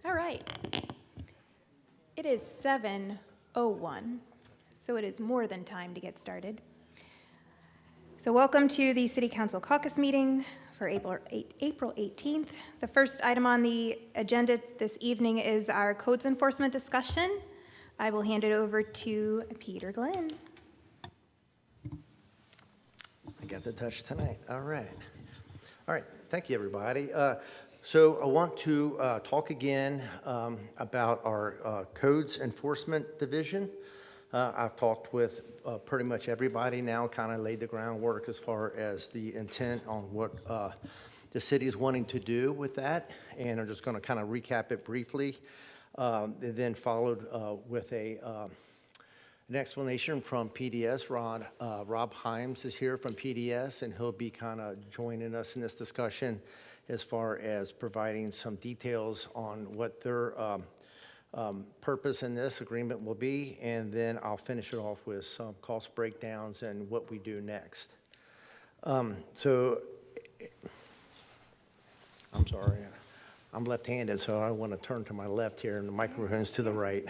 All right. It is 7:01, so it is more than time to get started. So welcome to the City Council Caucus meeting for April 18th. The first item on the agenda this evening is our codes enforcement discussion. I will hand it over to Peter Glenn. I got the touch tonight. All right. Thank you, everybody. So I want to talk again about our codes enforcement division. I've talked with pretty much everybody now, kind of laid the groundwork as far as the intent on what the city is wanting to do with that. And I'm just going to kind of recap it briefly. And then followed with an explanation from PDS. Rob Himes is here from PDS, and he'll be kind of joining us in this discussion as far as providing some details on what their purpose in this agreement will be, and then I'll finish it off with some cost breakdowns and what we do next. So, I'm sorry, I'm left-handed, so I want to turn to my left here, and the microphone's to the right.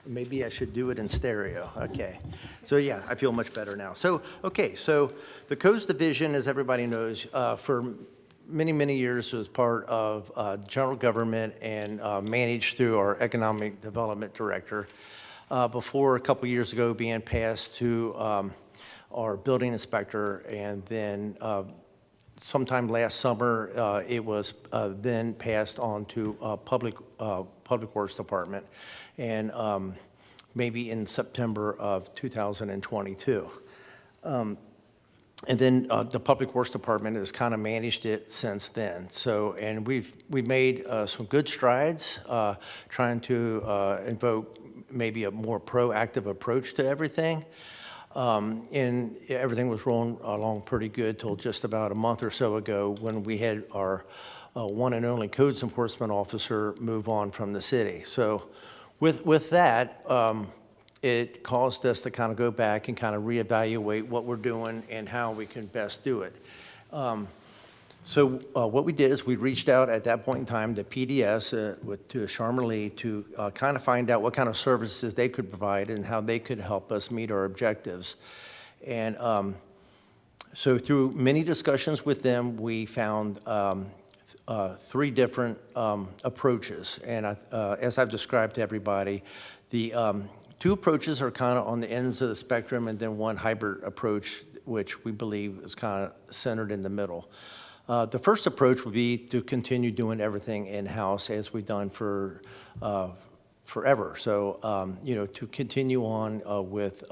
Maybe I should do it in stereo. Okay. So yeah, I feel much better now. So the codes division, as everybody knows, for many, many years was part of general government and managed through our economic development director. Before a couple years ago being passed to our building inspector, and then sometime last summer it was then passed on to public works department, and maybe in September of 2022. And then the Public Works Department has kind of managed it since then. So, and we've made some good strides trying to invoke maybe a more proactive approach to everything. And everything was rolling along pretty good till just about a month or so ago when we had our one and only codes enforcement officer move on from the city. So with that, it caused us to kind of go back and kind of reevaluate what we're doing and how we can best do it. So what we did is we reached out at that point in time to PDS, to Sharma Lee, to kind of find out what kind of services they could provide and how they could help us meet our objectives. And so through many discussions with them, we found three different approaches. And as I've described to everybody, the two approaches are kind of on the ends of the spectrum, and then one hybrid approach, which we believe is kind of centered in the middle. The first approach would be to continue doing everything in-house as we've done for forever. So, to continue on with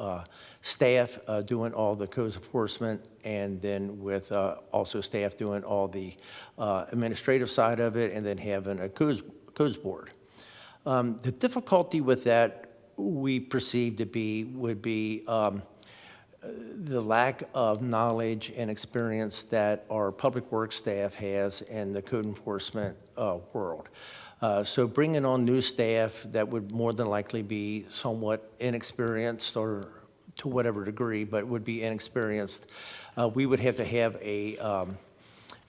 staff doing all the codes enforcement, and then with also staff doing all the administrative side of it, and then having a codes board. The difficulty with that we perceive to be would be the lack of knowledge and experience that our public works staff has in the code enforcement world. So bringing on new staff that would more than likely be somewhat inexperienced, or to whatever degree, but would be inexperienced, we would have to have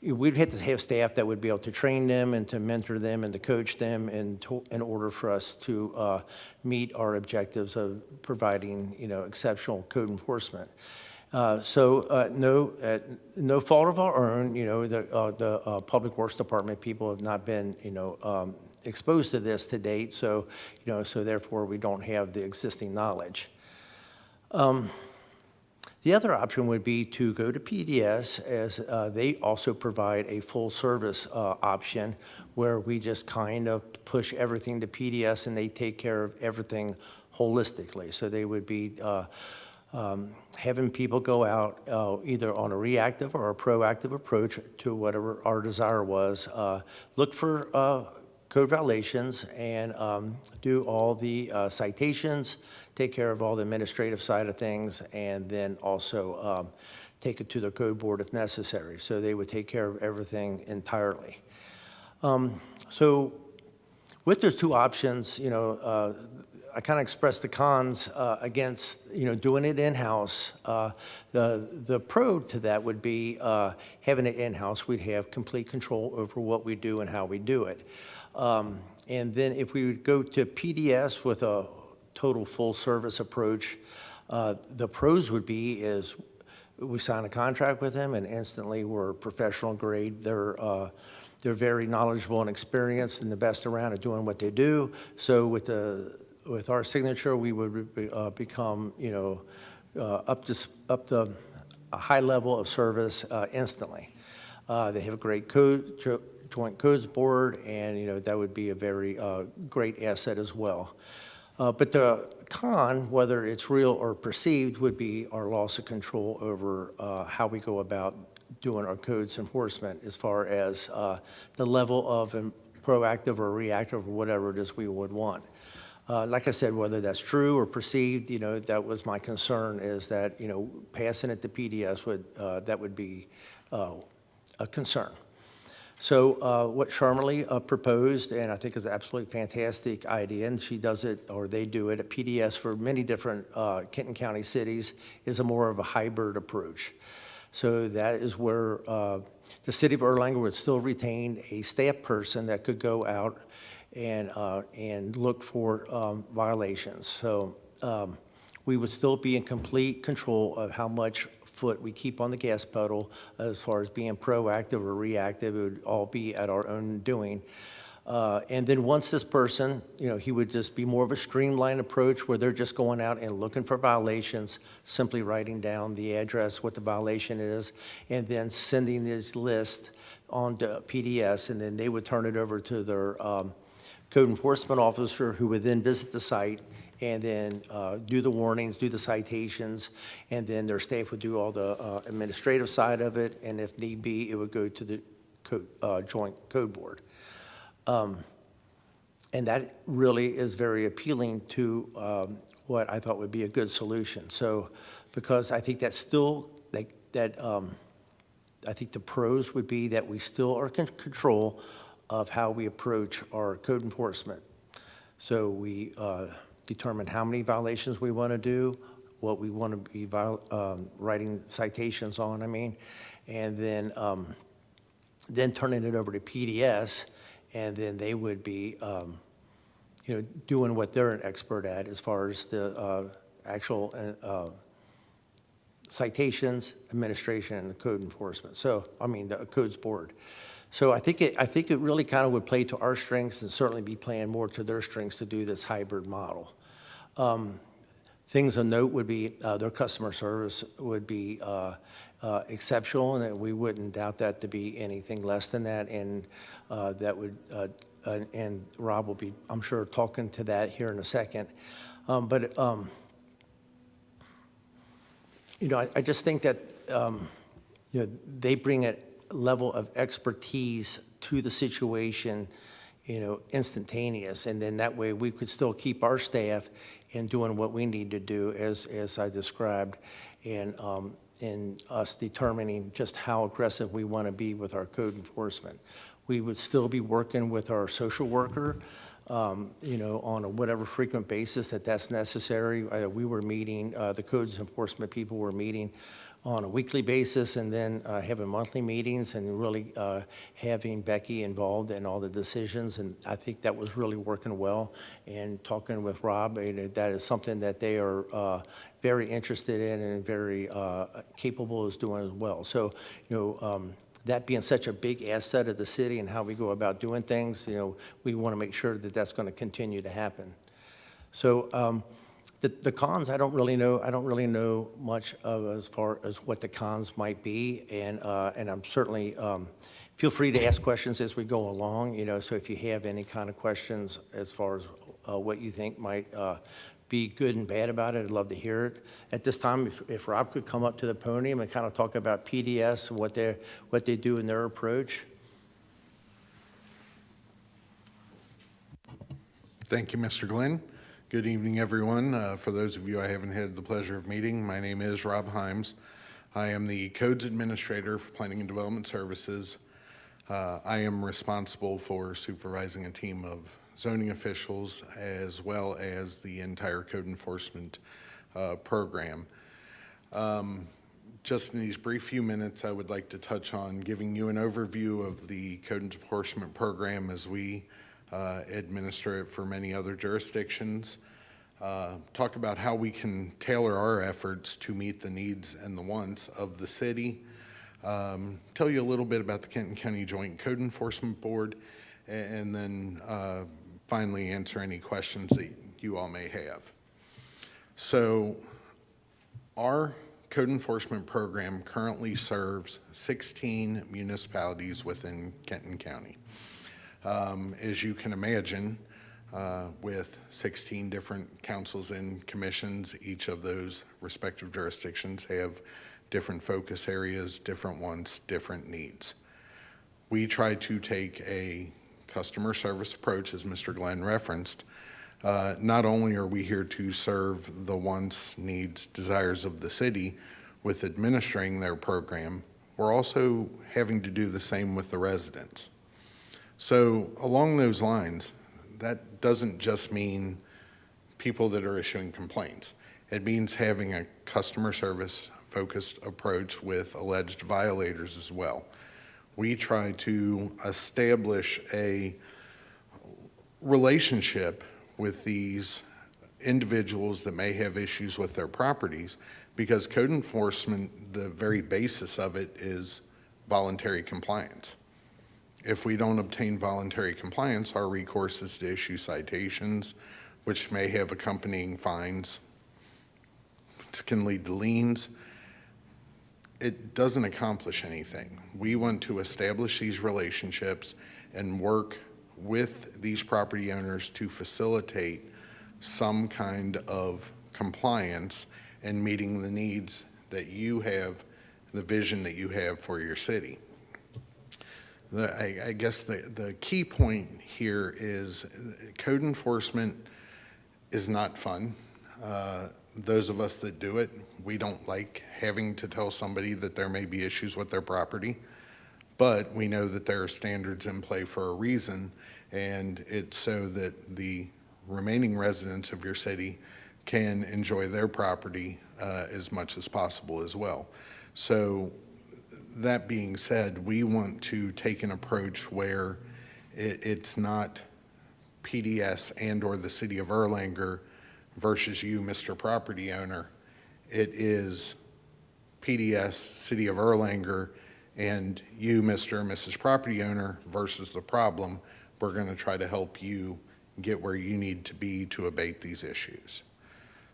we'd have to have staff that would be able to train them and to mentor them and to coach them in order for us to meet our objectives of providing, exceptional code enforcement. So no fault of our own, the Public Works Department people have not been, exposed to this to date. So, so therefore we don't have the existing knowledge. The other option would be to go to PDS, as they also provide a full service option where we just kind of push everything to PDS and they take care of everything holistically. So they would be having people go out either on a reactive or a proactive approach to whatever our desire was, look for code violations, and do all the citations, take care of all the administrative side of things, and then also take it to the code board if necessary. So they would take care of everything entirely. So with those two options, I kind of expressed the cons against, doing it in-house. The pro to that would be having it in-house. We'd have complete control over what we do and how we do it. And then if we would go to PDS with a total full-service approach, the pros would be is we sign a contract with them and instantly we're professional grade. They're very knowledgeable and experienced and the best around at doing what they do. So with our signature, we would become, up to a high level of service instantly. They have a great joint codes board, and that would be a very great asset as well. But the con, whether it's real or perceived, would be our loss of control over how we go about doing our codes enforcement as far as the level of proactive or reactive or whatever it is we would want. Like I said, whether that's true or perceived, that was my concern, is that, passing it to PDS that would be a concern. So what Charmalee proposed, and I think is an absolutely fantastic idea, and she does it, or they do it at PDS for many different Kenton County cities, is a more of a hybrid approach. So that is where the city of Erlanger would still retain a staff person that could go out and look for violations. So we would still be in complete control of how much foot we keep on the gas pedal. As far as being proactive or reactive, it would all be at our own doing. And then once this person, he would just be more of a streamlined approach where they're just going out and looking for violations, simply writing down the address, what the violation is, and then sending this list on to PDS, and then they would turn it over to their code enforcement officer, who would then visit the site and then do the warnings, do the citations, and then their staff would do all the administrative side of it, and if need be, it would go to the joint code board. And that really is very appealing to what I thought would be a good solution. So, because I think that's still, I think the pros would be that we still are in control of how we approach our code enforcement. So we determine how many violations we want to do, what we want to be writing citations on, and then turning it over to PDS, and then they would be, doing what they're an expert at as far as the actual citations, administration, and the code enforcement. So, the codes board. So I think it really kind of would play to our strengths and certainly be playing more to their strengths to do this hybrid model. Things of note would be their customer service would be exceptional, and we wouldn't doubt that to be anything less than that. And that would, and Rob will be, I'm sure, talking to that here in a second. But I just think that they bring a level of expertise to the situation, instantaneous, and then that way we could still keep our staff in doing what we need to do, as I described, and in us determining just how aggressive we want to be with our code enforcement. We would still be working with our social worker, on a whatever frequent basis that's necessary. We were meeting, the codes enforcement people were meeting on a weekly basis, and then having monthly meetings, and really having Becky involved in all the decisions, and I think that was really working well. And talking with Rob, that is something that they are very interested in and very capable of doing as well. So, that being such a big asset of the city and how we go about doing things, we want to make sure that that's going to continue to happen. So, the cons, I don't really know much of as far as what the cons might be, and I'm certainly, feel free to ask questions as we go along, so if you have any kind of questions as far as what you think might be good and bad about it, I'd love to hear it. At this time, if Rob could come up to the podium and kind of talk about PDS and what they do in their approach. Thank you, Mr. Glenn. Good evening, everyone. For those of you I haven't had the pleasure of meeting, my name is Rob Himes. I am the Codes Administrator for Planning and Development Services. I am responsible for supervising a team of zoning officials, as well as the entire code enforcement program. Just in these brief few minutes, I would like to touch on giving you an overview of the code enforcement program as we administer it for many other jurisdictions. Talk about how we can tailor our efforts to meet the needs and the wants of the city. Tell you a little bit about the Kenton County Joint Code Enforcement Board, and then finally answer any questions that you all may have. So our code enforcement program currently serves 16 municipalities within Kenton County. As you can imagine, with 16 different councils and commissions, each of those respective jurisdictions have different focus areas, different wants, different needs. We try to take a customer service approach, as Mr. Glenn referenced. Not only are we here to serve the wants, needs, desires of the city with administering their program, we're also having to do the same with the residents. So along those lines, that doesn't just mean people that are issuing complaints. It means having a customer service focused approach with alleged violators as well. We try to establish a relationship with these individuals that may have issues with their properties, because code enforcement, the very basis of it is voluntary compliance. If we don't obtain voluntary compliance, our recourse is to issue citations, which may have accompanying fines. It can lead to liens. It doesn't accomplish anything. We want to establish these relationships and work with these property owners to facilitate some kind of compliance and meeting the needs that you have, the vision that you have for your city. I guess the key point here is code enforcement is not fun. Those of us that do it, we don't like having to tell somebody that there may be issues with their property, but we know that there are standards in play for a reason, and it's so that the remaining residents of your city can enjoy their property as much as possible as well. So that being said, we want to take an approach where it's not PDS and or the city of Erlanger versus you, Mr. Property Owner. It is PDS, City of Erlanger, and you, Mr. and Mrs. Property Owner versus the problem. We're going to try to help you get where you need to be to abate these issues.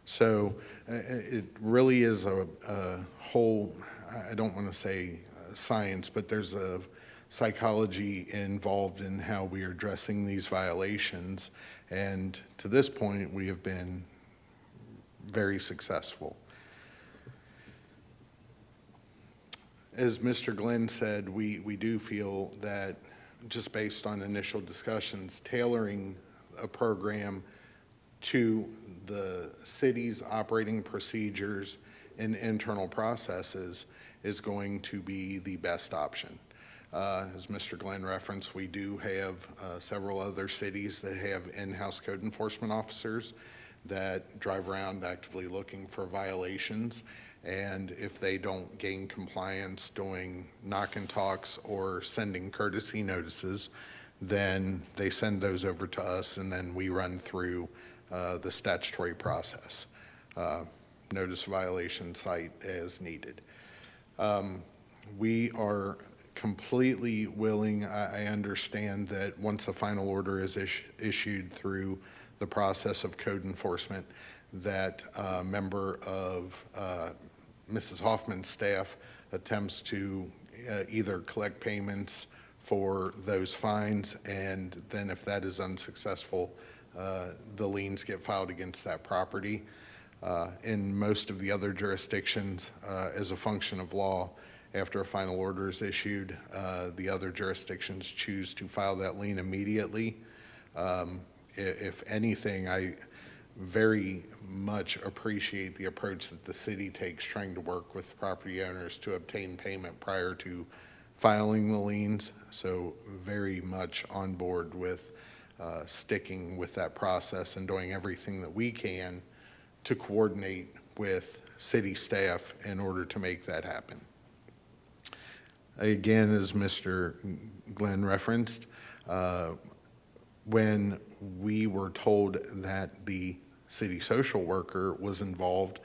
So it really is a whole, I don't want to say science, but there's a psychology involved in how we are addressing these violations. And to this point, we have been very successful. As Mr. Glenn said, we do feel that just based on initial discussions, tailoring a program to the city's operating procedures and internal processes is going to be the best option. As Mr. Glenn referenced, we do have several other cities that have in-house code enforcement officers that drive around actively looking for violations, and if they don't gain compliance doing knock and talks or sending courtesy notices, then they send those over to us, and then we run through the statutory process. Notice violation cite as needed. We are completely willing. I understand that once a final order is issued through the process of code enforcement, that a member of Mrs. Hoffman's staff attempts to either collect payments for those fines, and then if that is unsuccessful, the liens get filed against that property. In most of the other jurisdictions, as a function of law, after a final order is issued, the other jurisdictions choose to file that lien immediately. If anything, I very much appreciate the approach that the city takes trying to work with property owners to obtain payment prior to filing the liens. So very much on board with sticking with that process and doing everything that we can to coordinate with city staff in order to make that happen. Again, as Mr. Glenn referenced, when we were told that the city social worker was involved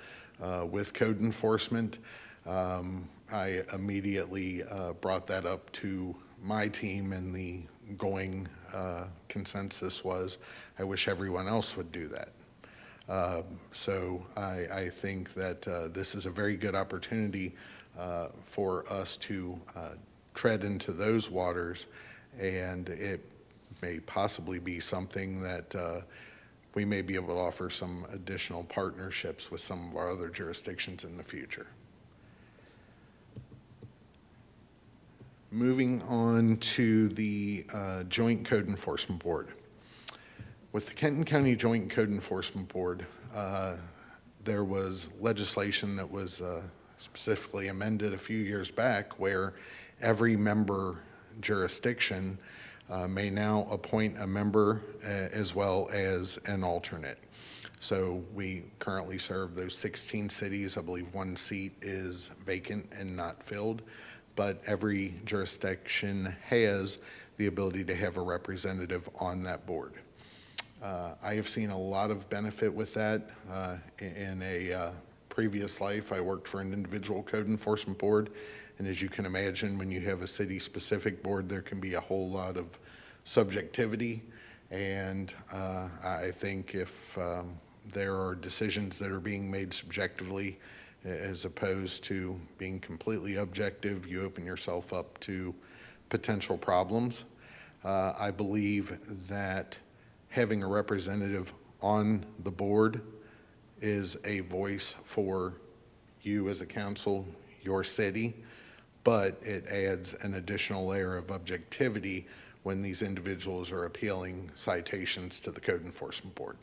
with code enforcement, I immediately brought that up to my team, and the going consensus was, I wish everyone else would do that. So I think that this is a very good opportunity for us to tread into those waters, and it may possibly be something that we may be able to offer some additional partnerships with some of our other jurisdictions in the future. Moving on to the Joint Code Enforcement Board. With the Kenton County Joint Code Enforcement Board, there was legislation that was specifically amended a few years back where every member jurisdiction may now appoint a member as well as an alternate. So we currently serve those 16 cities. I believe one seat is vacant and not filled, but every jurisdiction has the ability to have a representative on that board. I have seen a lot of benefit with that. In a previous life, I worked for an individual code enforcement board, and as you can imagine, when you have a city-specific board, there can be a whole lot of subjectivity, and I think if there are decisions that are being made subjectively as opposed to being completely objective, you open yourself up to potential problems. I believe that having a representative on the board is a voice for you as a council, your city, but it adds an additional layer of objectivity when these individuals are appealing citations to the Code Enforcement Board.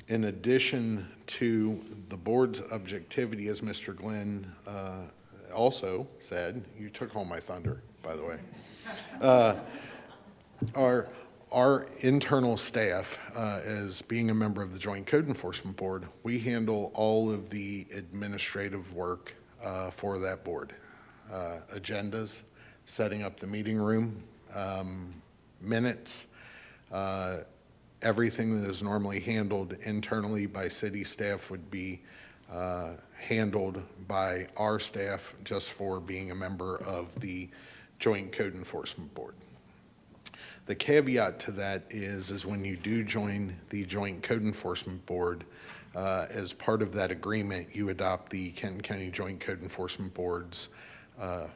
In addition to the board's objectivity, as Mr. Glenn also said, you took home my thunder, by the way, our internal staff, as being a member of the Joint Code Enforcement Board, we handle all of the administrative work for that board. Agendas, setting up the meeting room, minutes, everything that is normally handled internally by city staff would be handled by our staff just for being a member of the Joint Code Enforcement Board. The caveat to that is when you do join the Joint Code Enforcement Board, as part of that agreement, you adopt the Kenton County Joint Code Enforcement Board's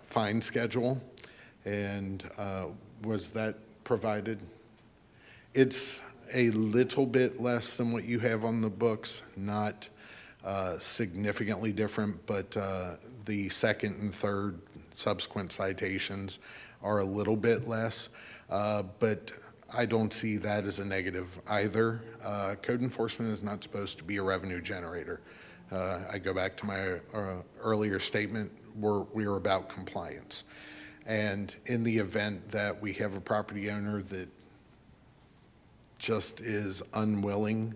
fine schedule. And was that provided? It's a little bit less than what you have on the books, not significantly different, but the second and third subsequent citations are a little bit less, but I don't see that as a negative either. Code enforcement is not supposed to be a revenue generator. I go back to my earlier statement, we're about compliance. And in the event that we have a property owner that just is unwilling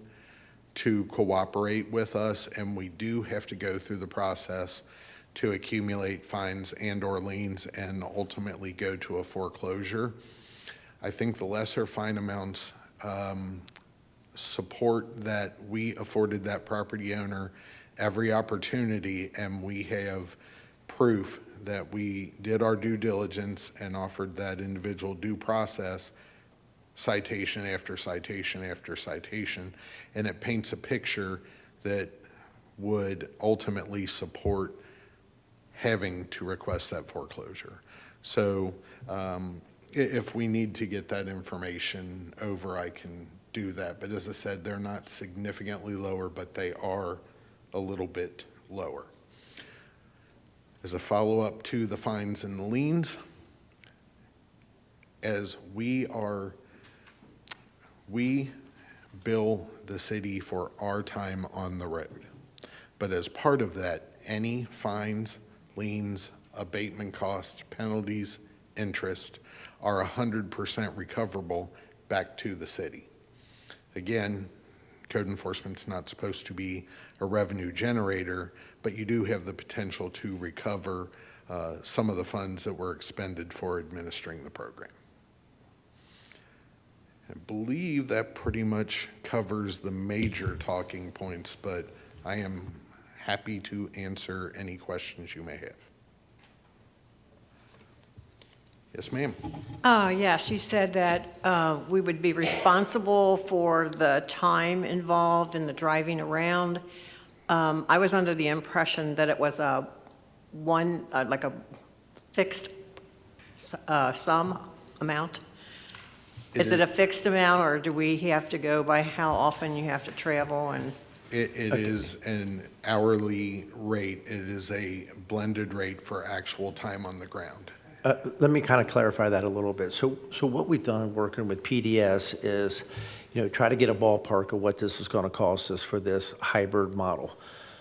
to cooperate with us, and we do have to go through the process to accumulate fines and or liens and ultimately go to a foreclosure, I think the lesser fine amounts support that we afforded that property owner every opportunity, and we have proof that we did our due diligence and offered that individual due process, citation after citation after citation, and it paints a picture that would ultimately support having to request that foreclosure. So if we need to get that information over, I can do that. But as I said, they're not significantly lower, but they are a little bit lower. As a follow-up to the fines and the liens, as we bill the city for our time on the road. But as part of that, any fines, liens, abatement costs, penalties, interest are 100% recoverable back to the city. Again, code enforcement's not supposed to be a revenue generator, but you do have the potential to recover some of the funds that were expended for administering the program. I believe that pretty much covers the major talking points, but I am happy to answer any questions you may have. Yes, ma'am. Yes, you said that we would be responsible for the time involved in the driving around. I was under the impression that it was like a fixed sum amount. Is it a fixed amount, or do we have to go by how often you have to travel? And It is an hourly rate. It is a blended rate for actual time on the ground. Let me kind of clarify that a little bit. So what we've done working with PDS is, try to get a ballpark of what this is going to cost us for this hybrid model.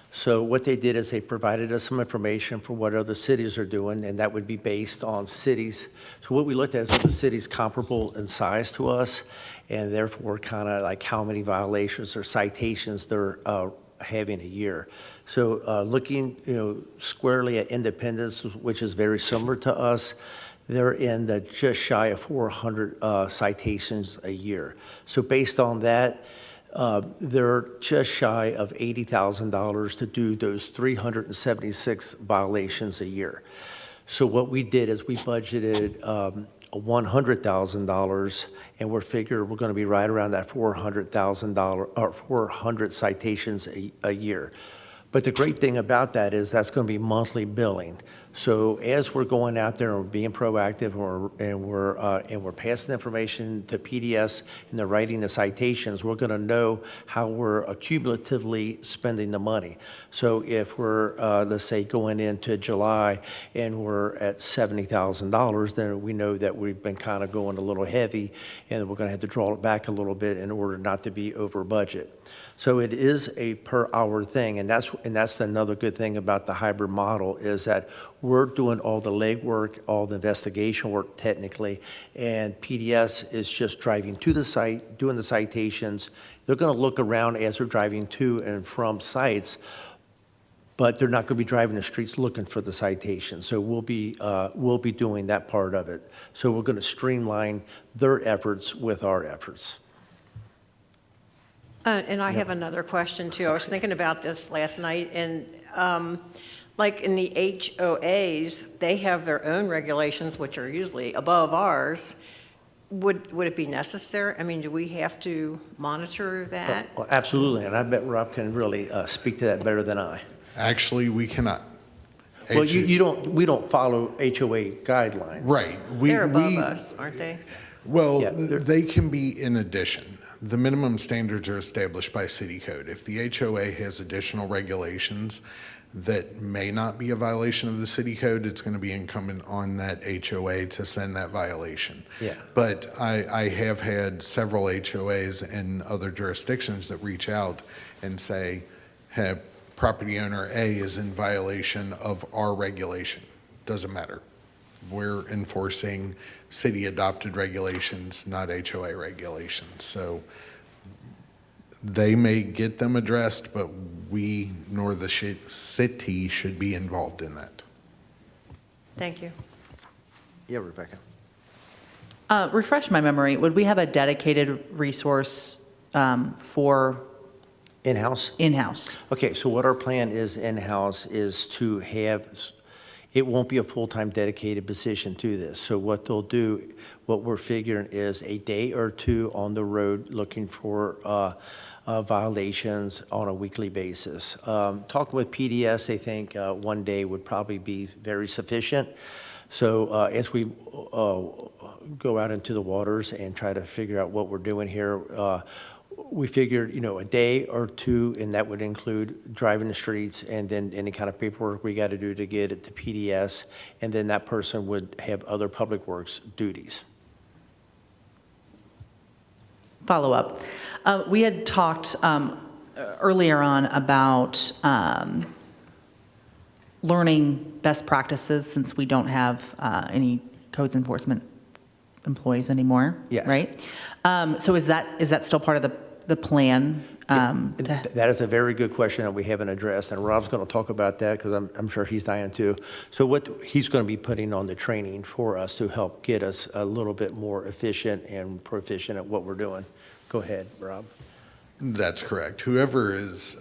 So what they did is they provided us some information for what other cities are doing, and that would be based on cities. So what we looked at is the cities comparable in size to us, and therefore kind of like how many violations or citations they're having a year. So looking, squarely at Independence, which is very similar to us, they're in the just shy of 400 citations a year. So based on that, they're just shy of $80,000 to do those 376 violations a year. So what we did is we budgeted $100,000, and we're going to be right around that $400,000 or 400 citations a year. But the great thing about that is that's going to be monthly billing. So as we're going out there and we're being proactive and we're passing information to PDS and they're writing the citations, we're going to know how we're accumulatively spending the money. So if we're, let's say, going into July and we're at $70,000, then we know that we've been kind of going a little heavy and we're going to have to draw it back a little bit in order not to be over budget. So it is a per hour thing, and that's another good thing about the hybrid model is that we're doing all the legwork, all the investigation work technically, and PDS is just driving to the site, doing the citations. They're going to look around as they're driving to and from sites, but they're not going to be driving the streets looking for the citation. So we'll be doing that part of it. So we're going to streamline their efforts with our efforts. And I have another question, too. I was thinking about this last night, and like in the HOAs, they have their own regulations, which are usually above ours. Would it be necessary? I mean, do we have to monitor that? Well, absolutely, and I bet Rob can really speak to that better than I. Actually, we cannot. Well, we don't follow HOA guidelines. Right. They're above us, aren't they? Well, Yeah, they can be in addition. The minimum standards are established by city code. If the HOA has additional regulations that may not be a violation of the city code, it's going to be incumbent on that HOA to send that violation. Yeah. But I have had several HOAs in other jurisdictions that reach out and say, hey, property owner A is in violation of our regulation. Doesn't matter. We're enforcing city adopted regulations, not HOA regulations. So they may get them addressed, but we nor the city should be involved in that. Thank you. Yeah, Rebecca. Refresh my memory, would we have a dedicated resource for In-house? in-house? Okay, so what our plan is in-house is to have, it won't be a full-time dedicated position to this. So what they'll do, what we're figuring is a day or two on the road looking for violations on a weekly basis. Talking with PDS, they think one day would probably be very sufficient. So as we go out into the waters and try to figure out what we're doing here, we figured, a day or two, and that would include driving the streets and then any kind of paperwork we got to do to get it to PDS, and then that person would have other public works duties. Follow-up. We had talked earlier on about learning best practices since we don't have any codes enforcement employees anymore? Yes. Right? So is that still part of the plan? That is a very good question that we haven't addressed, and Rob's going to talk about that because I'm sure he's dying too. So what he's going to be putting on the training for us to help get us a little bit more efficient and proficient at what we're doing. Go ahead, Rob. That's correct. Whoever is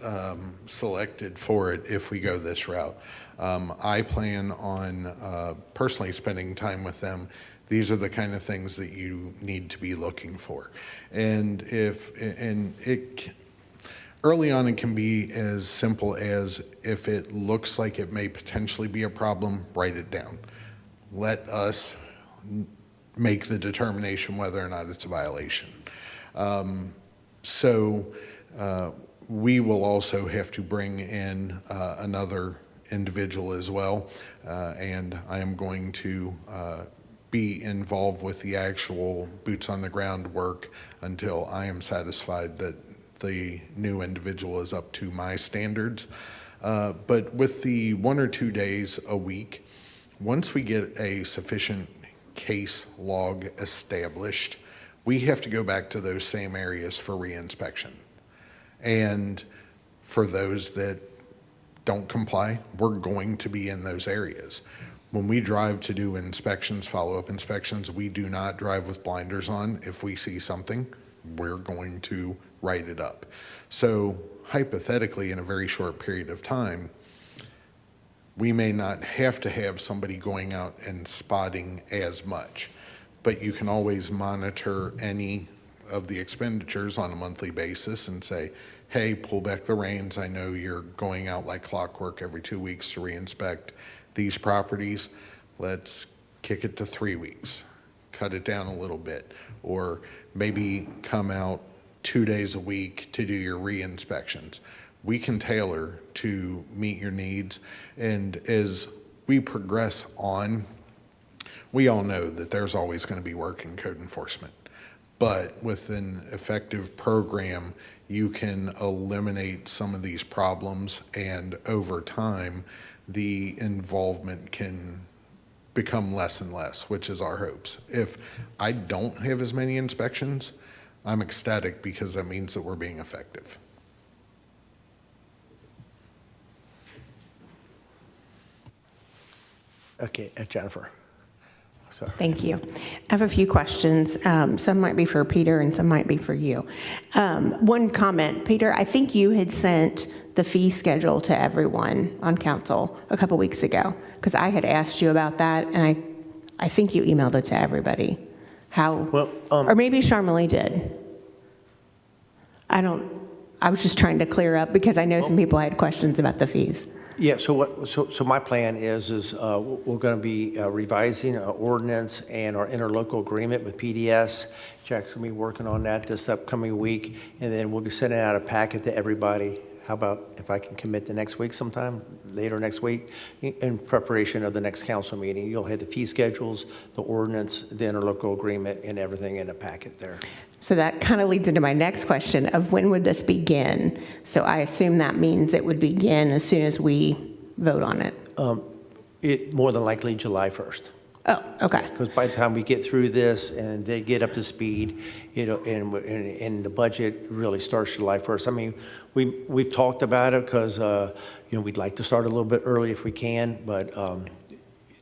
selected for it, if we go this route, I plan on personally spending time with them. These are the kind of things that you need to be looking for. Early on, it can be as simple as if it looks like it may potentially be a problem, write it down. Let us make the determination whether or not it's a violation. We will also have to bring in another individual as well, and I am going to be involved with the actual boots on the ground work until I am satisfied that the new individual is up to my standards. But with the 1 or 2 days a week, once we get a sufficient case log established, we have to go back to those same areas for reinspection. And for those that don't comply, we're going to be in those areas. When we drive to do inspections, follow-up inspections, we do not drive with blinders on. If we see something, we're going to write it up. So hypothetically, in a very short period of time, we may not have to have somebody going out and spotting as much, but you can always monitor any of the expenditures on a monthly basis and say, hey, pull back the reins. I know you're going out like clockwork every 2 weeks to reinspect these properties. Let's kick it to 3 weeks, cut it down a little bit, or maybe come out 2 days a week to do your re-inspections. We can tailor to meet your needs. And as we progress on, we all know that there's always going to be work in code enforcement. But with an effective program, you can eliminate some of these problems, and over time, the involvement can become less and less, which is our hopes. If I don't have as many inspections, I'm ecstatic because that means that we're being effective. Okay, Jennifer. Sorry. Thank you. I have a few questions. Some might be for Peter and some might be for you. One comment, Peter, I think you had sent the fee schedule to everyone on council a couple weeks ago, because I had asked you about that, and I think you emailed it to everybody. How? Well, or maybe Charmalee did. I was just trying to clear up because I know some people had questions about the fees. Yeah, so my plan is we're going to be revising our ordinance and our interlocal agreement with PDS. Jack's going to be working on that this upcoming week, and then we'll be sending out a packet to everybody. How about if I can commit to next week sometime, later next week, in preparation of the next council meeting? You'll have the fee schedules, the ordinance, the interlocal agreement, and everything in a packet there. So that kind of leads into my next question of when would this begin? So I assume that means it would begin as soon as we vote on it. It more than likely July 1st. Oh, okay. Because by the time we get through this and they get up to speed, and the budget really starts July 1st. I mean, we've talked about it because we'd like to start a little bit early if we can, but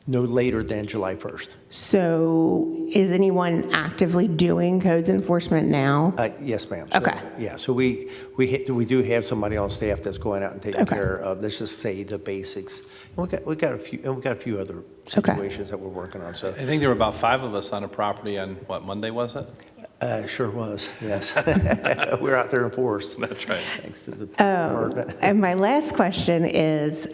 no later than July 1st. So is anyone actively doing codes enforcement now? Yes, ma'am. Okay. Yeah, so we do have somebody on staff that's going out and taking care of, let's just say, the basics. And we got a few other situations that we're working on. So I think there were about 5 of us on a property on, Monday was it? sure was, yes. We're out there in force. That's right. Thanks to the department. And my last question is,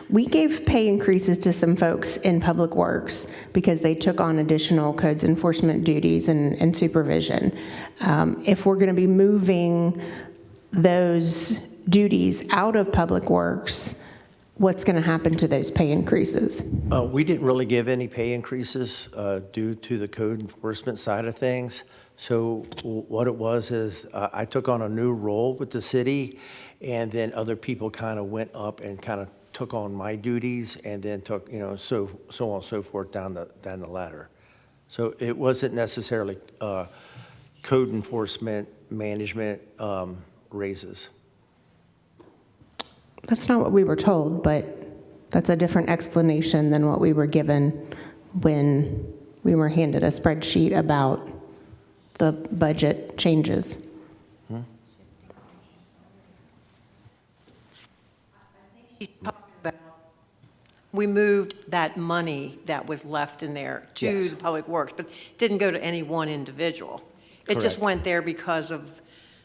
we gave pay increases to some folks in Public Works because they took on additional codes enforcement duties and supervision. If we're going to be moving those duties out of Public Works, what's going to happen to those pay increases? We didn't really give any pay increases due to the code enforcement side of things. So what it was is I took on a new role with the city, and then other people kind of went up and kind of took on my duties, and then took, so on and so forth down the ladder. So it wasn't necessarily code enforcement, management raises. That's not what we were told, but that's a different explanation than what we were given when we were handed a spreadsheet about the budget changes. She's talking about, we moved that money that was left in there to Yes. the Public Works, but it didn't go to any one individual. It just Correct. went there because of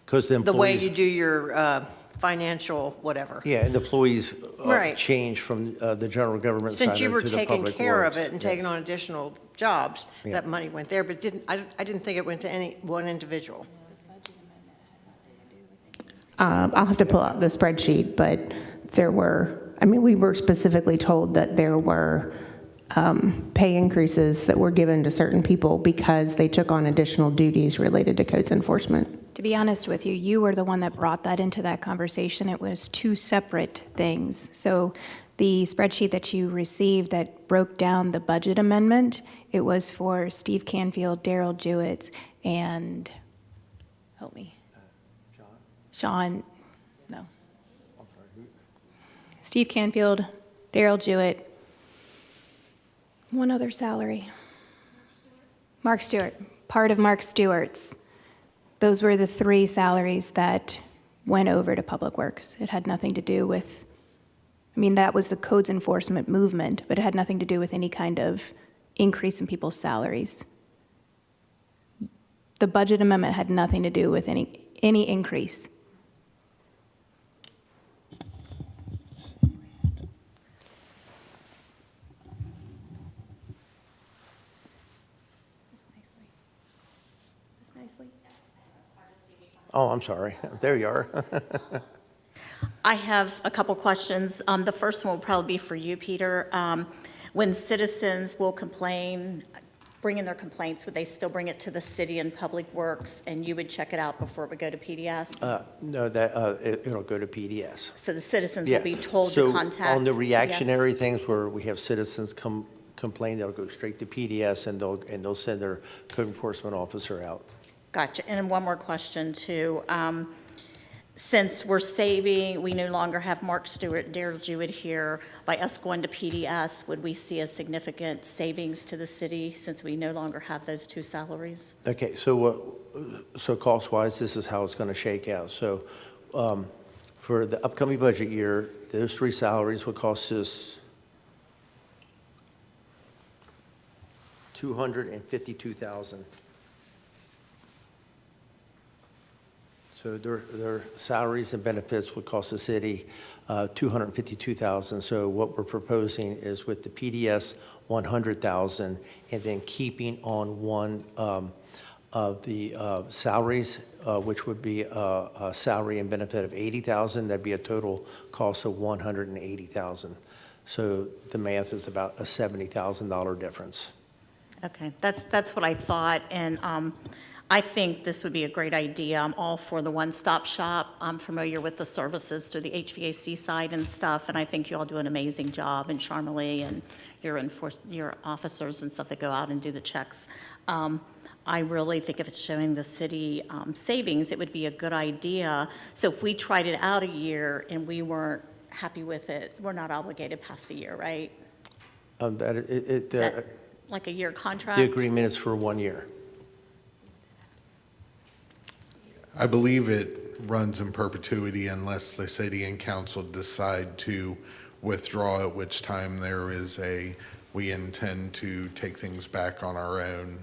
Because the the way employees, you do your financial whatever. yeah, and the employees Right. changed from the general government side Since you to were the taking public care of works. it and taking Yes. on additional jobs, Yeah. that money went there, but I didn't think it went to any one individual. I'll have to pull out the spreadsheet, but we were specifically told that there were pay increases that were given to certain people because they took on additional duties related to codes enforcement. To be honest with you, you were the one that brought that into that conversation. It was two separate things. So the spreadsheet that you received that broke down the budget amendment, it was for Steve Canfield, Daryl Jewett, and, help me. Sean, no. Steve Canfield, Daryl Jewett, one other salary. Mark Stewart, part of Mark Stewart's. Those were the three salaries that went over to Public Works. It had nothing to do with, that was the codes enforcement movement, but it had nothing to do with any kind of increase in people's salaries. The budget amendment had nothing to do with any increase. Oh, I'm sorry. There you are. I have a couple questions. The first one will probably be for you, Peter. When citizens will complain, bring in their complaints, would they still bring it to the city and Public Works, and you would check it out before it would go to PDS? No, it'll go to PDS. So the citizens Yeah. will be told So to contact on the PDS? reactionary things where we have citizens complain, they'll go straight to PDS and they'll send their code enforcement officer out. Gotcha. And then one more question, too. Since we're saving, we no longer have Mark Stewart, Daryl Jewett here, by us going to PDS, would we see a significant savings to the city since we no longer have those two salaries? Okay, so cost-wise, this is how it's going to shake out. So for the upcoming budget year, those three salaries would cost us $252,000. So their salaries and benefits would cost the city $252,000. So what we're proposing is with the PDS, $100,000, and then keeping on one of the salaries, which would be a salary and benefit of $80,000. That'd be a total cost of $180,000. So the math is about a $70,000 difference. Okay, that's what I thought, and I think this would be a great idea. I'm all for the one-stop shop. I'm familiar with the services through the HVAC side and stuff, and I think you all do an amazing job, and Charmalee and your officers and stuff that go out and do the checks. I really think if it's showing the city savings, it would be a good idea. So if we tried it out a year and we weren't happy with it, we're not obligated past the year, right? Is that like a year contract? The agreement is for 1 year. I believe it runs in perpetuity unless the city and council decide to withdraw, at which time we intend to take things back on our own,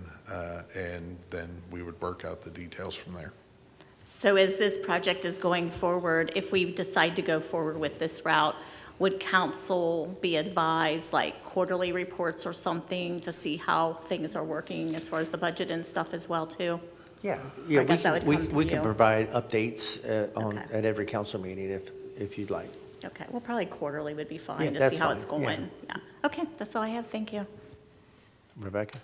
and then we would work out the details from there. So as this project is going forward, if we decide to go forward with this route, would council be advised, like quarterly reports or something, to see how things are working as far as the budget and stuff as well, too? Yeah, I guess that would come we from can you. provide updates Okay. at every council meeting if you'd like. Okay, well, probably quarterly would be Yeah, fine to that's see how it's fine, yeah. going. Yeah. Okay, that's all I have, thank you. Rebecca?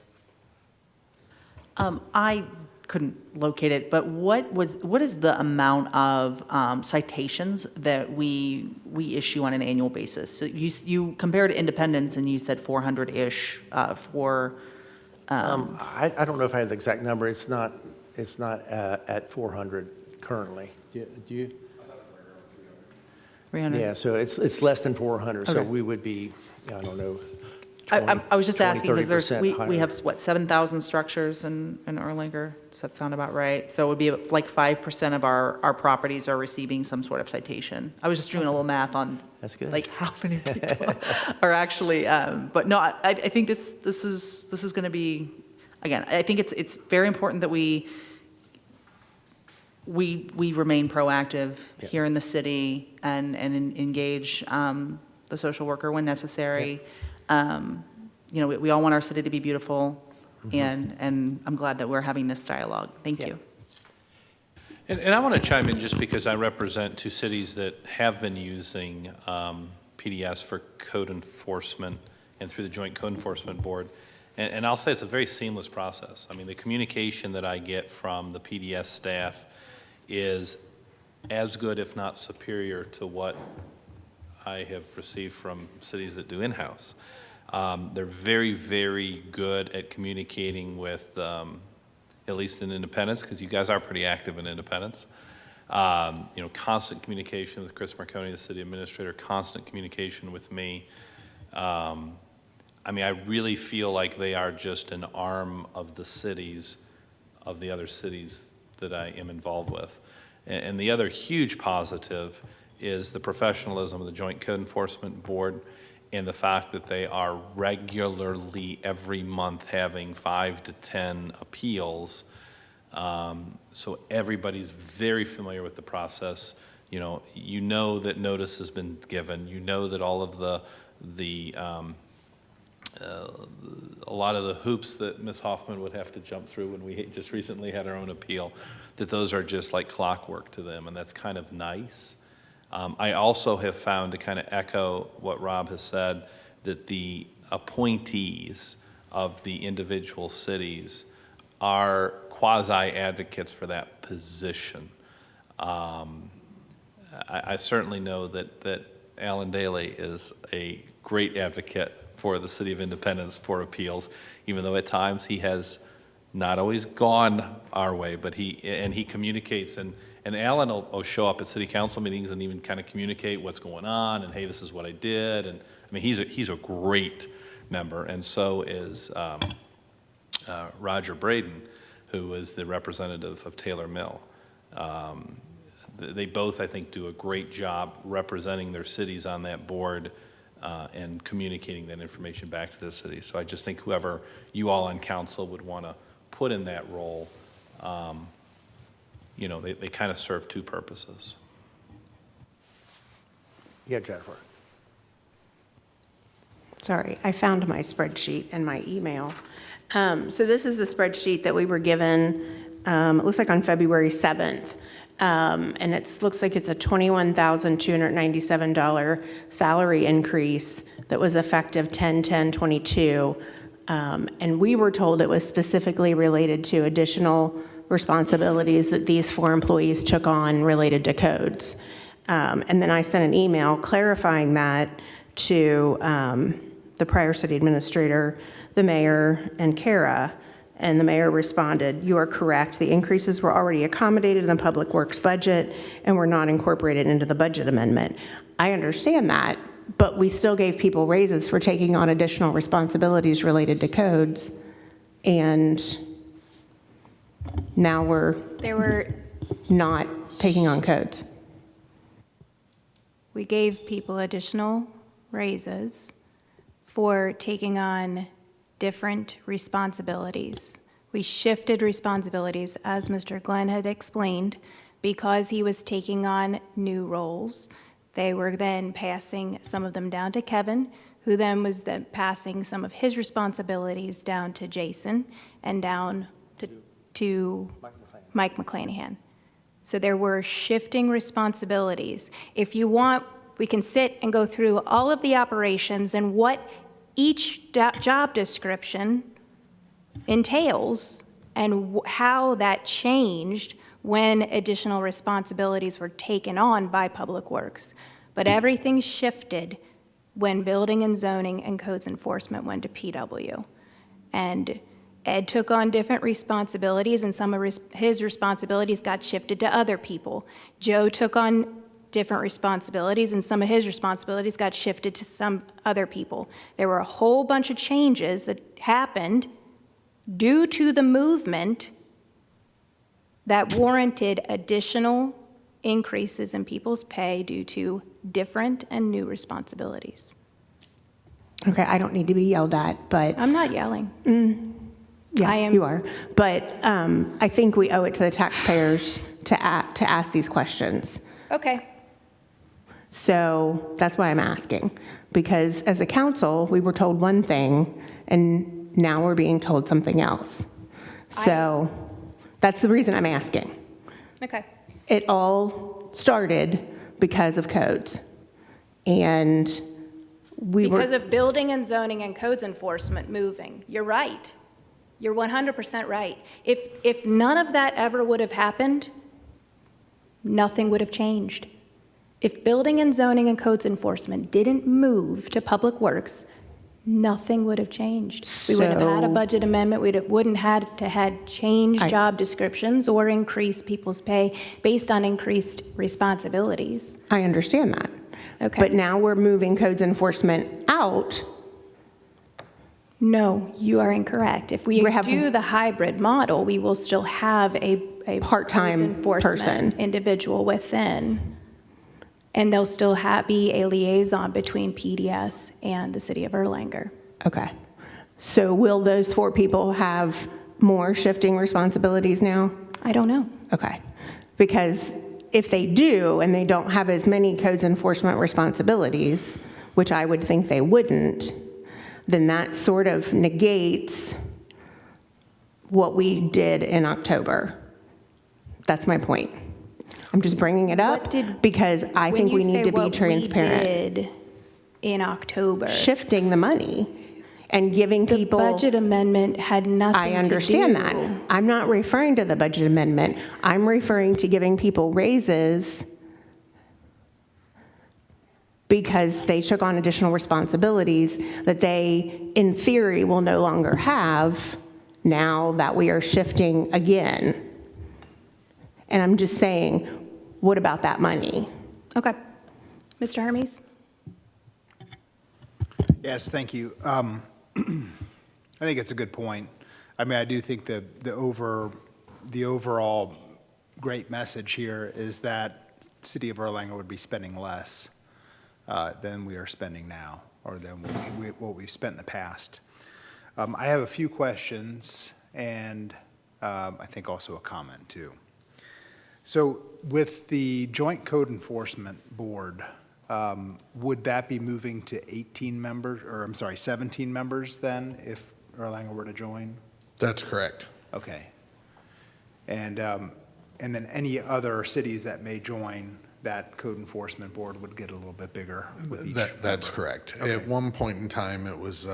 I couldn't locate it, but what is the amount of citations that we issue on an annual basis? So you compared to Independence and you said 400-ish for I don't know if I have the exact number. It's not at 400 currently. Do you? 300? Yeah, so it's less than 400, so Okay. we would be, I don't know, I was just 20, asking because 30% we higher. have, what, 7,000 structures in Erlanger? Does that sound about right? So it would be like 5% of our properties are receiving some sort of citation. I was just doing a little math on. That's good. Like how many people are actually, but no, I think this is going to be, again, I think it's very important that we remain proactive Yep. here in the city and engage the social worker when necessary. You know, we all want our city to be beautiful, and I'm glad that we're having this dialogue. Thank Yeah. you. And I want to chime in just because I represent two cities that have been using PDS for code enforcement and through the Joint Code Enforcement Board. And I'll say it's a very seamless process. I mean, the communication that I get from the PDS staff is as good, if not superior, to what I have received from cities that do in-house. They're very, very good at communicating with, at least in Independence, because you guys are pretty active in Independence. You know, constant communication with Chris Marconi, the city administrator, constant communication with me. I mean, I really feel like they are just an arm of the cities, of the other cities that I am involved with. And the other huge positive is the professionalism of the Joint Code Enforcement Board and the fact that they are regularly, every month, having 5 to 10 appeals. So everybody's very familiar with the process. You know that notice has been given. You know that all of a lot of the hoops that Ms. Hoffman would have to jump through when we just recently had our own appeal, that those are just like clockwork to them, and that's kind of nice. I also have found, to kind of echo what Rob has said, that the appointees of the individual cities are quasi-advocates for that position. I certainly know that Alan Daly is a great advocate for the City of Independence for appeals, even though at times he has not always gone our way, but he communicates, and Alan will show up at city council meetings and even kind of communicate what's going on, and hey, this is what I did, and I mean, he's a great member, and so is Roger Braden, who is the representative of Taylor Mill. They both, I think, do a great job representing their cities on that board and communicating that information back to the city. So I just think whoever you all on council would want to put in that role, you know, they kind of serve two purposes. Yeah, Jennifer. Sorry, I found my spreadsheet in my email. So this is the spreadsheet that we were given, it looks like on February 7th. And it looks like it's a $21,297 salary increase that was effective 10/10/22. And we were told it was specifically related to additional responsibilities that these 4 employees took on related to codes. And then I sent an email clarifying that to the prior city administrator, the mayor, and Kara. And the mayor responded, "You are correct. The increases were already accommodated in the Public Works budget and were not incorporated into the budget amendment." I understand that, but we still gave people raises for taking on additional responsibilities related to codes. And now There were, not taking on codes. we gave people additional raises for taking on different responsibilities. We shifted responsibilities, as Mr. Glenn had explained, because he was taking on new roles. They were then passing some of them down to Kevin, who then was then passing some of his responsibilities down to Jason and down to Mike McClanahan. So there were shifting responsibilities. If you want, we can sit and go through all of the operations and what each job description entails and how that changed when additional responsibilities were taken on by Public Works. But everything shifted when building and zoning and codes enforcement went to PW. And Ed took on different responsibilities, and some of his responsibilities got shifted to other people. Joe took on different responsibilities, and some of his responsibilities got shifted to some other people. There were a whole bunch of changes that happened due to the movement that warranted additional increases in people's pay due to different and new responsibilities. Okay, I don't need to be yelled at, but I'm not yelling. yeah, I am- you are. But I think we owe it to the taxpayers to ask these questions. Okay. So that's why I'm asking. Because as a council, we were told one thing, and now we're being told something else. So that's the reason I'm asking. Okay. It all started because of codes. And we were. Because of building and zoning and codes enforcement moving. You're right. You're 100% right. If none of that ever would have happened, nothing would have changed. If building and zoning and codes enforcement didn't move to Public Works, nothing would have changed. We wouldn't have had a So- budget amendment, wouldn't had to had changed I- job descriptions or increase people's pay based on increased responsibilities. I understand that. Okay. But now we're moving codes enforcement out. No, you are incorrect. If we We have- do the hybrid model, we will still have a Part-time codes enforcement person. individual within, and there'll still be a liaison between PDS and the city of Erlanger. Okay. So will those 4 people have more shifting responsibilities now? I don't know. Okay. Because if they do, and they don't have as many codes enforcement responsibilities, which I would think they wouldn't, then that sort of negates what we did in October. That's my point. I'm just bringing it up What did- because I think we need to be When transparent. you say what we did in October, Shifting the money and giving the people. budget amendment had nothing to do. I understand that. I'm not referring to the budget amendment. I'm referring to giving people raises because they took on additional responsibilities that they, in theory, will no longer have now that we are shifting again. And I'm just saying, what about that money? Okay. Mr. Hermes? Yes, thank you. I think it's a good point. I mean, I do think the overall great message here is that the city of Erlanger would be spending less than we are spending now, or than what we've spent in the past. I have a few questions and I think also a comment too. So with the Joint Code Enforcement Board, would that be moving to 18 members, or I'm sorry, 17 members then, if Erlanger were to join? That's correct. Okay. And then any other cities that may join that Code Enforcement Board would get a little bit bigger with each That's member. correct. Okay. At one point in time, it was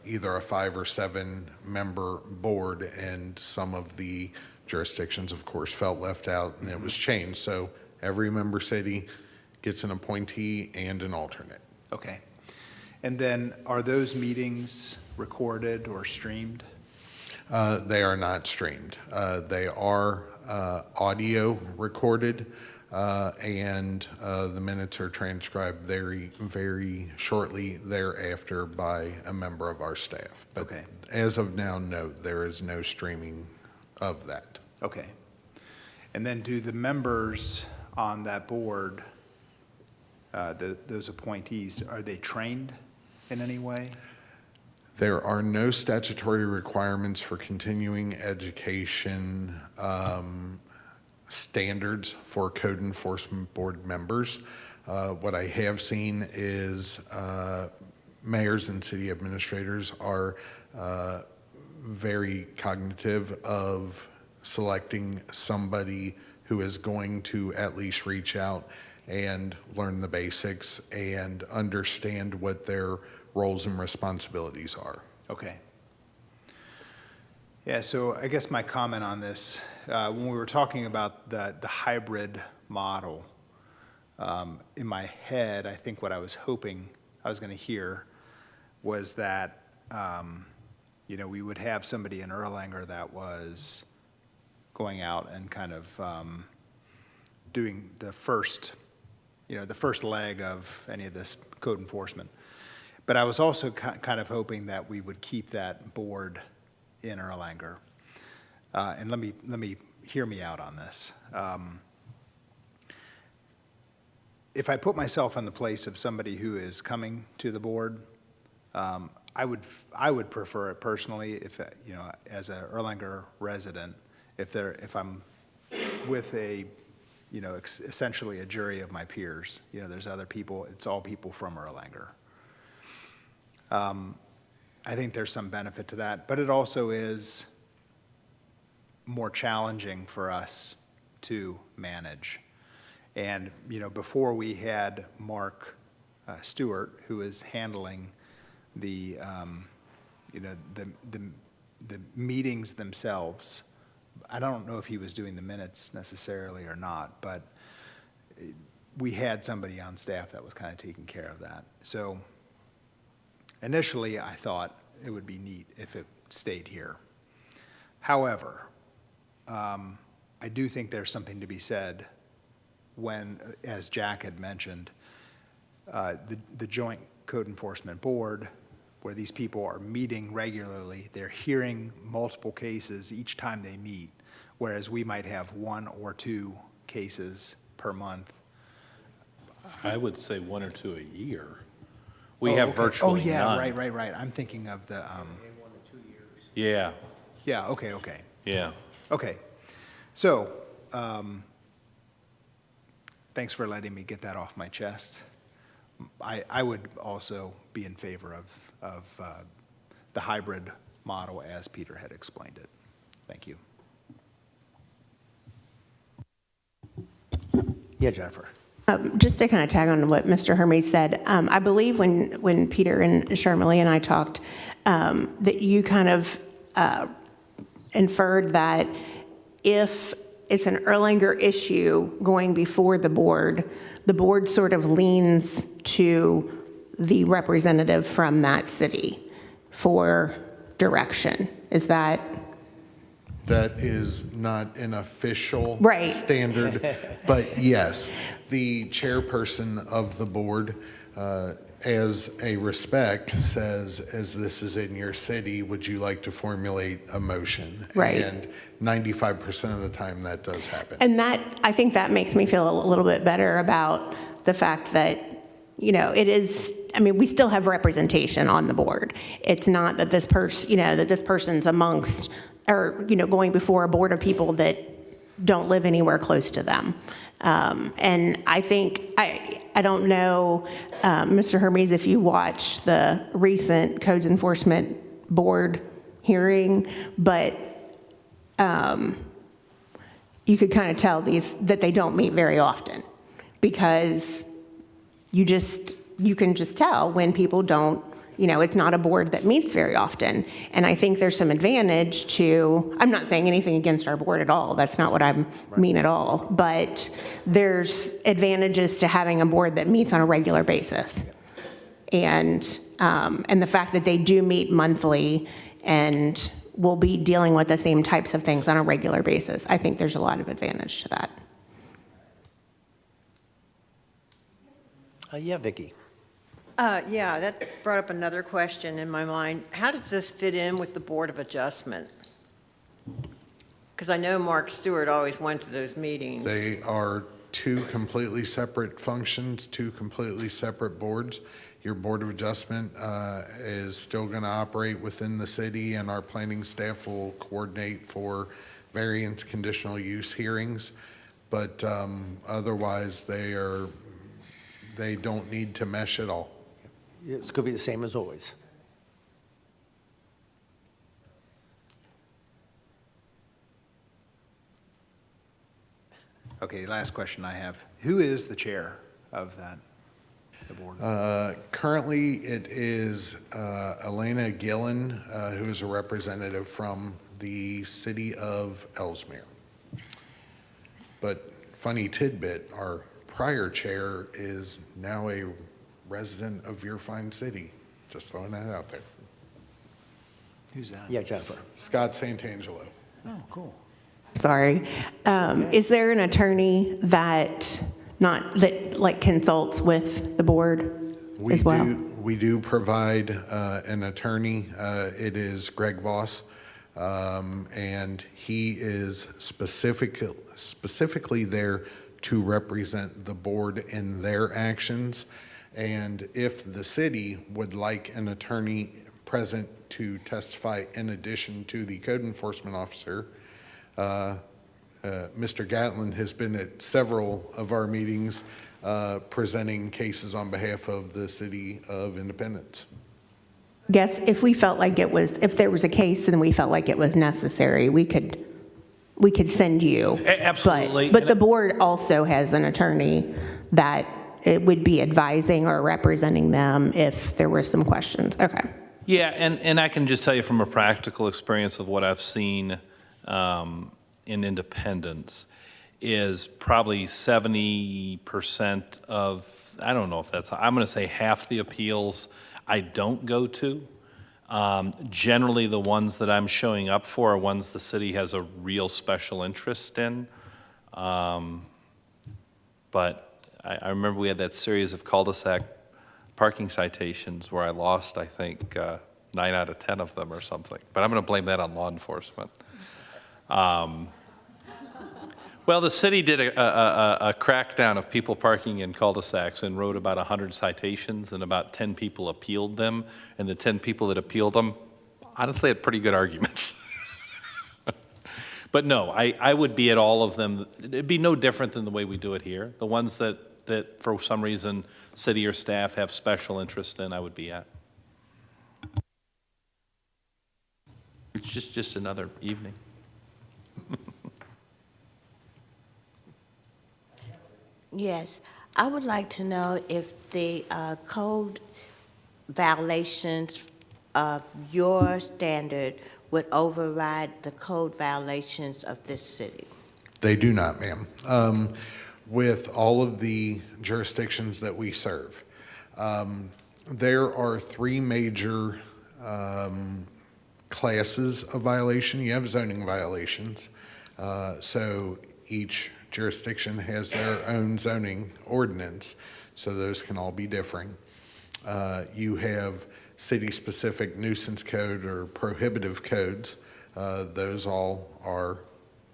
either a 5 or 7 member board, and some of the jurisdictions, of course, felt left out, and it was changed. So every member city gets an appointee and an alternate. Okay. And then are those meetings recorded or streamed? They are not streamed. They are audio recorded, and the minutes are transcribed very, very shortly thereafter by a member of our staff. But Okay. as of now, no, there is no streaming of that. Okay. And then do the members on that board, those appointees, are they trained in any way? There are no statutory requirements for continuing education standards for Code Enforcement Board members. What I have seen is mayors and city administrators are very cognitive of selecting somebody who is going to at least reach out and learn the basics and understand what their roles and responsibilities are. Okay. Yeah, so I guess my comment on this, when we were talking about the hybrid model, in my head, I think what I was hoping I was going to hear was that we would have somebody in Erlanger that was going out and kind of doing the first leg of any of this code enforcement. But I was also kind of hoping that we would keep that board in Erlanger. And let me hear me out on this. If I put myself in the place of somebody who is coming to the board, I would prefer it personally if, as a Erlanger resident, if I'm with a, essentially a jury of my peers, there's other people, it's all people from Erlanger. I think there's some benefit to that, but it also is more challenging for us to manage. And, before we had Mark Stewart, who is handling the meetings themselves. I don't know if he was doing the minutes necessarily or not, but we had somebody on staff that was kind of taking care of that. So initially, I thought it would be neat if it stayed here. However, I do think there's something to be said when, as Jack had mentioned, the Joint Code Enforcement Board, where these people are meeting regularly, they're hearing multiple cases each time they meet, whereas we might have 1 or 2 cases per month. I would say 1 or 2 a year. We have virtually none. Oh, yeah, right. I'm thinking of the, Yeah, yeah, okay. yeah. Okay, so, thanks for letting me get that off my chest. I would also be in favor of the hybrid model as Peter had explained it. Thank you. Yeah, Jennifer. Just to kind of tag on to what Mr. Hermes said, I believe when Peter and Sharmili and I talked, that you kind of inferred that if it's an Erlanger issue going before the board sort of leans to the representative from that city for direction. Is that? That is not an official Right. standard, but yes, the chairperson of the board, as a respect, says, as this is in your city, would you like to formulate a motion? Right. And 95% of the time that does happen. And I think that makes me feel a little bit better about the fact that, it is, we still have representation on the board. It's not that this person's amongst, or, going before a board of people that don't live anywhere close to them. And I think, I don't know, Mr. Hermes, if you watched the recent Codes Enforcement Board hearing, but you could kind of tell that they don't meet very often, because you can just tell when people don't, it's not a board that meets very often. And I think there's some advantage to, I'm not saying anything against our board at all, that's not what I mean at all, but there's advantages to having a board that meets on a regular basis. And the fact that they do meet monthly and will be dealing with the same types of things on a regular basis, I think there's a lot of advantage to that. Yeah, Vicki. Yeah, that brought up another question in my mind. How does this fit in with the Board of Adjustment? Because I know Mark Stewart always went to those meetings. They are 2 completely separate functions, 2 completely separate boards. Your Board of Adjustment is still going to operate within the city, and our planning staff will coordinate for variance conditional use hearings. But otherwise, they don't need to mesh at all. It's going to be the same as always. Okay, last question I have. Who is the chair of the board? Currently, it is Elena Gillen, who is a representative from the city of Ellesmere. But funny tidbit, our prior chair is now a resident of your fine city. Just throwing that out there. Who's that? Yeah, Jennifer. Scott Santangelo. Oh, cool. Sorry. Is there an attorney that like consults with the board as well? We do provide an attorney. It is Greg Voss, and he is specifically there to represent the board in their actions. And if the city would like an attorney present to testify in addition to the code enforcement officer, Mr. Gatlin has been at several of our meetings presenting cases on behalf of the city of Independence. Guess if there was a case and we felt like it was necessary, we could send you. Absolutely. But the board also has an attorney that it would be advising or representing them if there were some questions. Okay. Yeah, and I can just tell you from a practical experience of what I've seen in Independence is probably 70% of, I don't know if that's, I'm going to say half the appeals I don't go to. Generally, the ones that I'm showing up for are ones the city has a real special interest in. But I remember we had that series of cul-de-sac parking citations where I lost, I think, 9 out of 10 of them or something. But I'm going to blame that on law enforcement. Well, the city did a crackdown of people parking in cul-de-sacs and wrote about 100 citations, and about 10 people appealed them. And the 10 people that appealed them, honestly, had pretty good arguments. But no, I would be at all of them. It'd be no different than the way we do it here. The ones that for some reason city or staff have special interest in, I would be at. It's just another evening. Yes, I would like to know if the code violations of your standard would override the code violations of this city. They do not, ma'am. With all of the jurisdictions that we serve, there are 3 major classes of violation. You have zoning violations. So each jurisdiction has their own zoning ordinance, so those can all be differing. You have city-specific nuisance code or prohibitive codes. Those all are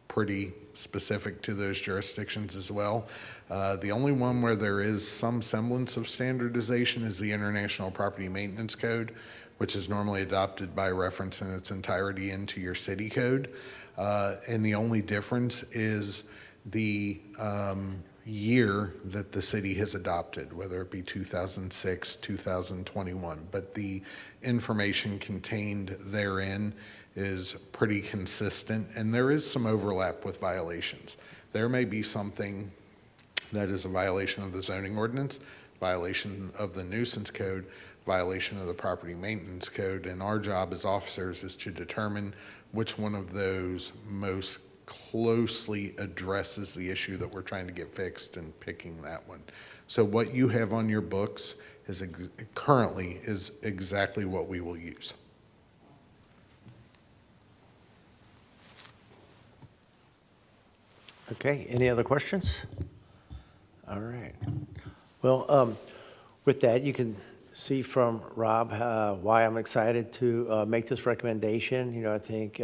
pretty specific to those jurisdictions as well. The only one where there is some semblance of standardization is the International Property Maintenance Code, which is normally adopted by reference in its entirety into your city code. And the only difference is the year that the city has adopted, whether it be 2006, 2021. But the information contained therein is pretty consistent, and there is some overlap with violations. There may be something that is a violation of the zoning ordinance, violation of the nuisance code, violation of the property maintenance code, and our job as officers is to determine which one of those most closely addresses the issue that we're trying to get fixed and picking that one. So what you have on your books is currently is exactly what we will use. Okay, any other questions? All right. Well, with that, you can see from Rob why I'm excited to make this recommendation. You know, I think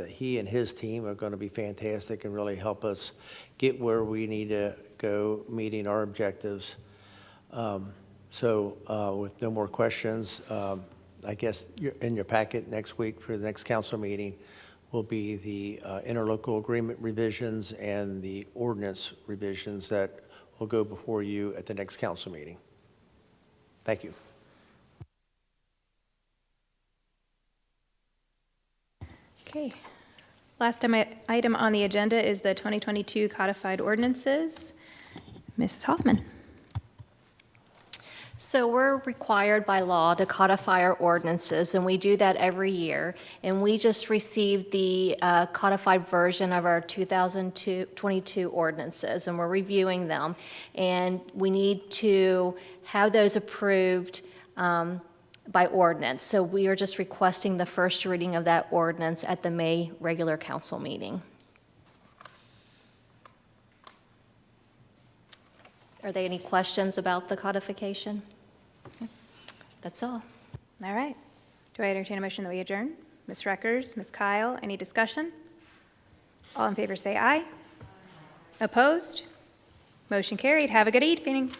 he and his team are going to be fantastic and really help us get where we need to go, meeting our objectives. So with no more questions, I guess in your packet next week for the next council meeting will be the interlocal agreement revisions and the ordinance revisions that will go before you at the next council meeting. Thank you. Okay. Last item on the agenda is the 2022 codified ordinances. Mrs. Hoffman. So we're required by law to codify our ordinances, and we do that every year. And we just received the codified version of our 2022 ordinances, and we're reviewing them. And we need to have those approved by ordinance. So we are just requesting the first reading of that ordinance at the May regular council meeting. Are there any questions about the codification? Okay. That's all. All right. Do I entertain a motion that we adjourn? Ms. Reckers, Ms. Kyle, any discussion? All in favor say aye. Opposed? Motion carried. Have a good evening.